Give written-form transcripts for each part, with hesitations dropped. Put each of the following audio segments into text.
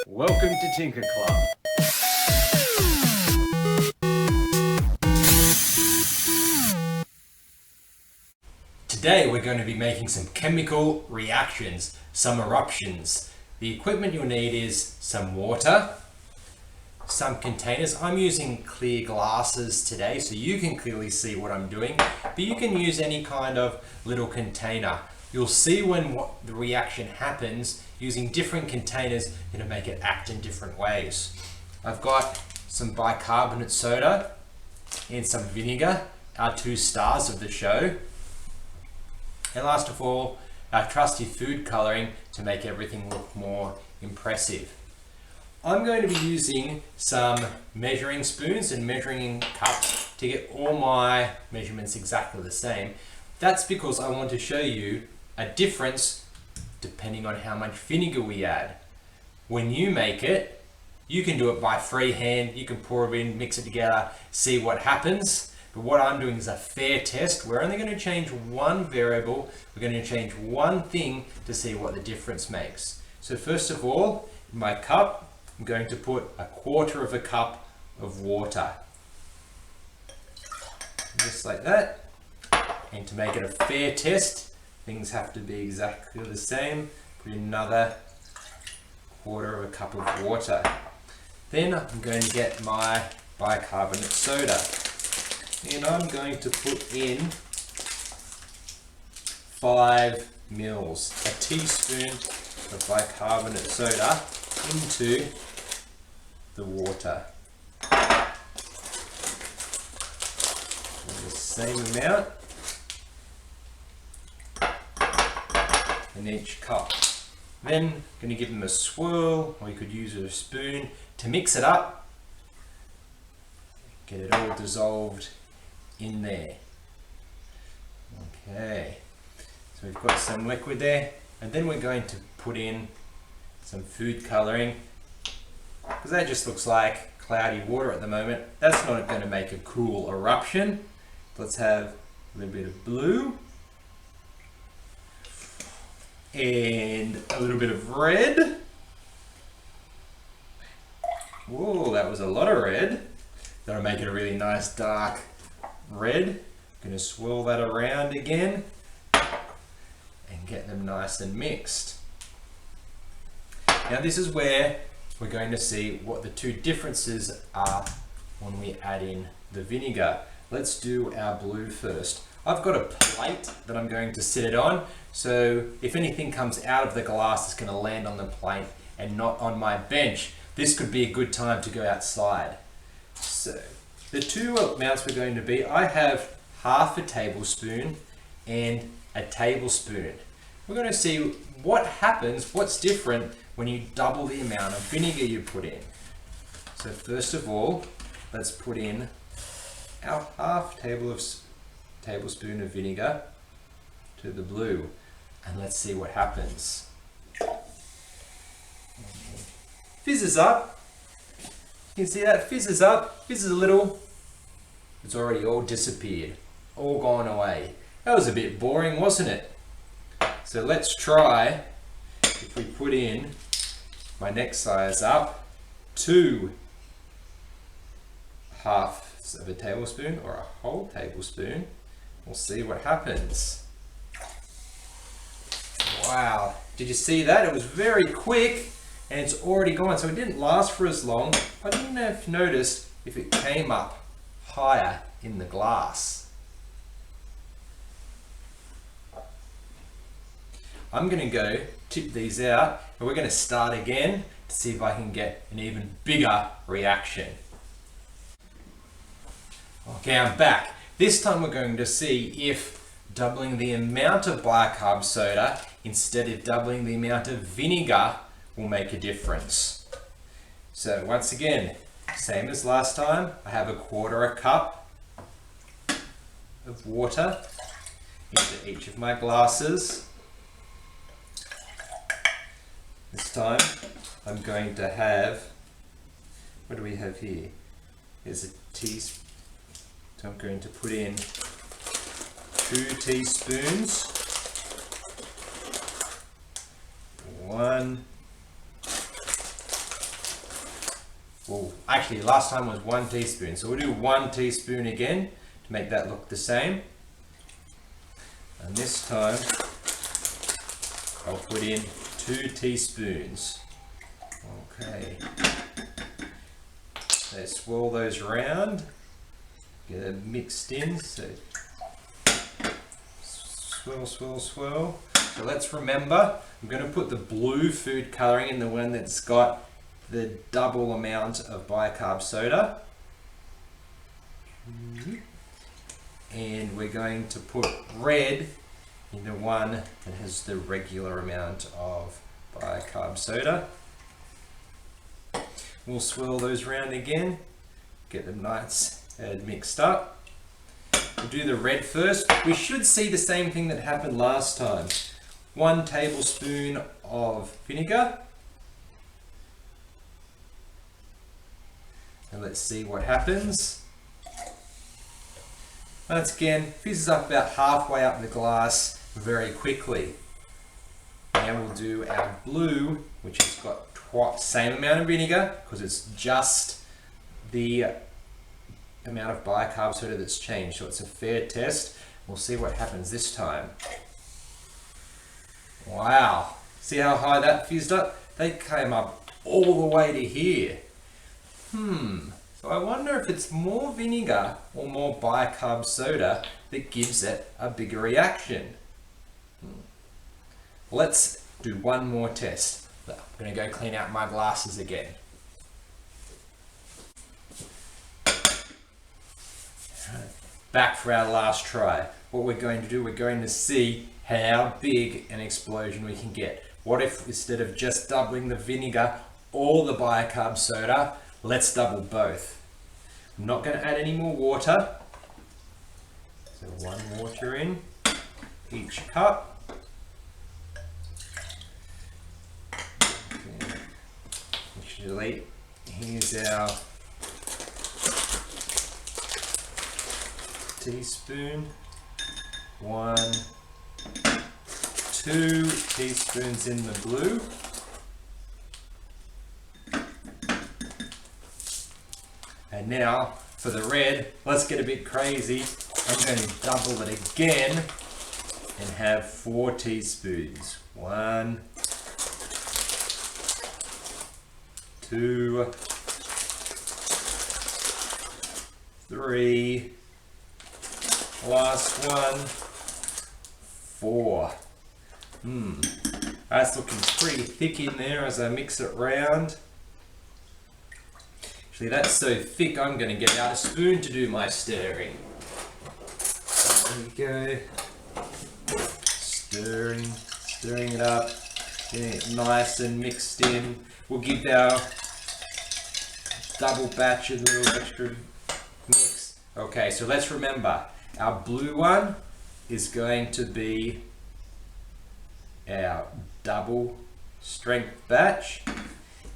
Welcome to Tinker Club. Today we're going to be making some chemical reactions, some eruptions. The equipment you'll need is some water, some containers. I'm using clear glasses today so you can clearly see what I'm doing, but you can use any kind of little container. You'll see when the reaction happens using different containers, you're going to make it act in different ways. I've got some bicarbonate soda and some vinegar, our 2 stars of the show. And last of all, our trusty food coloring to make everything look more impressive. I'm going to be using some measuring spoons and measuring cups to get all my measurements exactly the same. That's because I want to show you a difference depending on how much vinegar we add. When you make it, you can do it by freehand, you can pour it in, mix it together, see what happens. But what I'm doing is a fair test. We're only going to change one variable, we're going to change one thing to see what the difference makes. So first of all, in my cup, I'm going to put 1/4 of a cup of water. Just like that. And to make it a fair test, things have to be exactly the same. Put in another 1/4 of a cup of water. Then I'm going to get my bicarbonate soda. And I'm going to put in 5 mils, a teaspoon of bicarbonate soda into the water. The same amount in each cup. Then I'm going to give them a swirl, or you could use a spoon to mix it up. Get it all dissolved in there. Okay, so we've got some liquid there, and then we're going to put in some food coloring, because that just looks like cloudy water at the moment. That's not going to make a cool eruption. Let's have a little bit of blue and a little bit of red. Whoa, that was a lot of red. That'll make it a really nice dark red. Going to swirl that around again and get them nice and mixed. Now this is where we're going to see what the 2 differences are when we add in the vinegar. Let's do our blue first. I've got a plate that I'm going to sit it on, so if anything comes out of the glass, it's going to land on the plate and not on my bench. This could be a good time to go outside. So the 2 amounts we're going to be, I have 1/2 tablespoon and a tablespoon. We're going to see what happens, what's different when you double the amount of vinegar you put in. So first of all, let's put in our 1/2 tablespoon of vinegar to the blue, and let's see what happens. Fizzes up. You can see that fizzes up, fizzes a little. It's already all disappeared, all gone away. That was a bit boring, wasn't it? So let's try if we put in my next size up, 2 1/2 of a tablespoon or a whole tablespoon. We'll see what happens. Wow, did you see that? It was very quick and it's already gone, so it didn't last for as long. I didn't know if you noticed if it came up higher in the glass. I'm going to go tip these out and we're going to start again to see if I can get an even bigger reaction. Okay, I'm back. This time we're going to see if doubling the amount of bicarb soda instead of doubling the amount of vinegar will make a difference. So once again, same as last time, I have 1/4 cup of water into each of my glasses. This time I'm going to have, what do we have here? Here's a teaspoon. So I'm going to put in 2 teaspoons, 1 Well, actually last time was 1 teaspoon, so we'll do 1 teaspoon again to make that look the same. And this time I'll put in 2 teaspoons. Okay. So swirl those around, get it mixed in. So swirl, swirl, swirl. So let's remember, I'm going to put the blue food coloring in, the one that's got the double amount of bicarb soda. And we're going to put red in the one that has the regular amount of bicarb soda. We'll swirl those around again, get them nice and mixed up. We'll do the red first. We should see the same thing that happened last time. 1 tablespoon of vinegar. And let's see what happens. Once again, fizzes up about halfway up the glass very quickly. Now we'll do our blue, which has got same amount of vinegar, because it's just the amount of bicarb soda that's changed. So it's a fair test. We'll see what happens this time. Wow, see how high that fizzed up? They came up all the way to here. So I wonder if it's more vinegar or more bicarb soda that gives it a bigger reaction. Let's do one more test. I'm going to go clean out my glasses again. Back for our last try. What we're going to do, we're going to see how big an explosion we can get. What if instead of just doubling the vinegar or the bicarb soda, let's double both. I'm not going to add any more water. So 1 water in each cup. Okay. Here's our teaspoon. 1, 2 teaspoons in the blue. And now for the red, let's get a bit crazy. I'm going to double it again and have 4 teaspoons. 1, 2, 3, last one, 4. That's looking pretty thick in there as I mix it round. Actually, that's so thick I'm going to get out a spoon to do my stirring. There we go. Stirring it up, getting it nice and mixed in. We'll give our double batch a little extra mix. Okay, so let's remember, our blue one is going to be our double strength batch,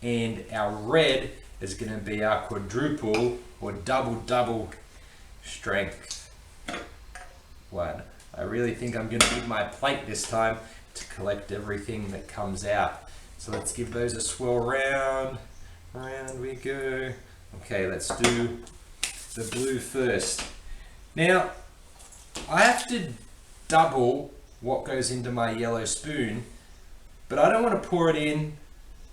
and our red is going to be our quadruple or double strength one. I really think I'm going to need my plate this time to collect everything that comes out. So let's give those a swirl round we go. Okay, let's do the blue first. Now, I have to double what goes into my yellow spoon, but I don't want to pour it in.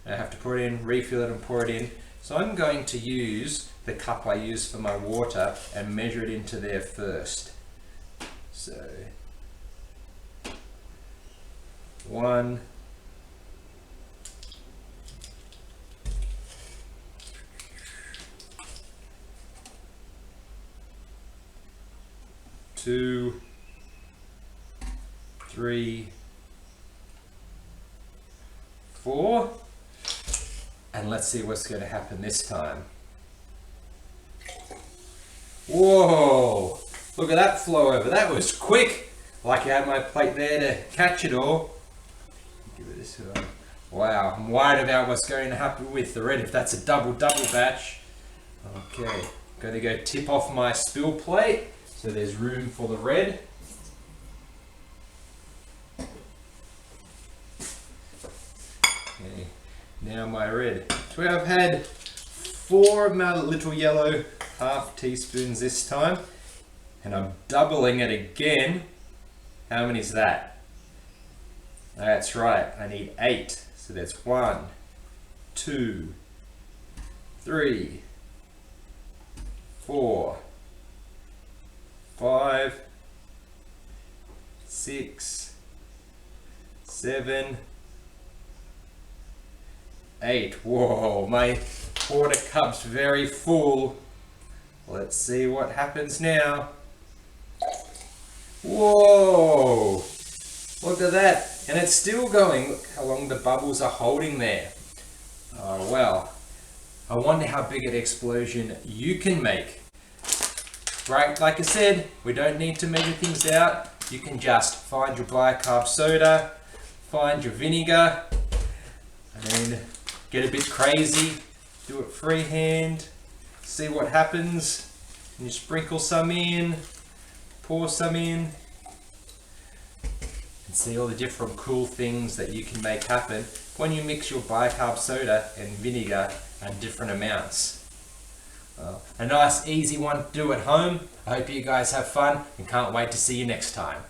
I have to pour it in, refill it and pour it in. So I'm going to use the cup I use for my water and measure it into there first. So 1, 2, 3, 4, and let's see what's going to happen this time. Whoa! Look at that flow over. That was quick. Like I had my plate there to catch it all. Give it this one. Wow, I'm worried about what's going to happen with the red if that's a double batch. Okay, going to go tip off my spill plate so there's room for the red. Okay, now my red. So I've had 4 of my little yellow half teaspoons this time. And I'm doubling it again. How many is that? That's right, I need 8. So that's 1, 2, 3, 4, 5, 6, 7, 8. Whoa, my quarter cup's very full. Let's see what happens now. Whoa, look at that. And it's still going. Look how long the bubbles are holding there. Oh well, I wonder how big an explosion you can make. Right, like I said, we don't need to measure things out. You can just find your bicarb soda, find your vinegar, and then get a bit crazy, do it freehand, see what happens, and you sprinkle some in, pour some in, and see all the different cool things that you can make happen when you mix your bicarb soda and vinegar at different amounts. A nice easy one to do at home. I hope you guys have fun and can't wait to see you next time.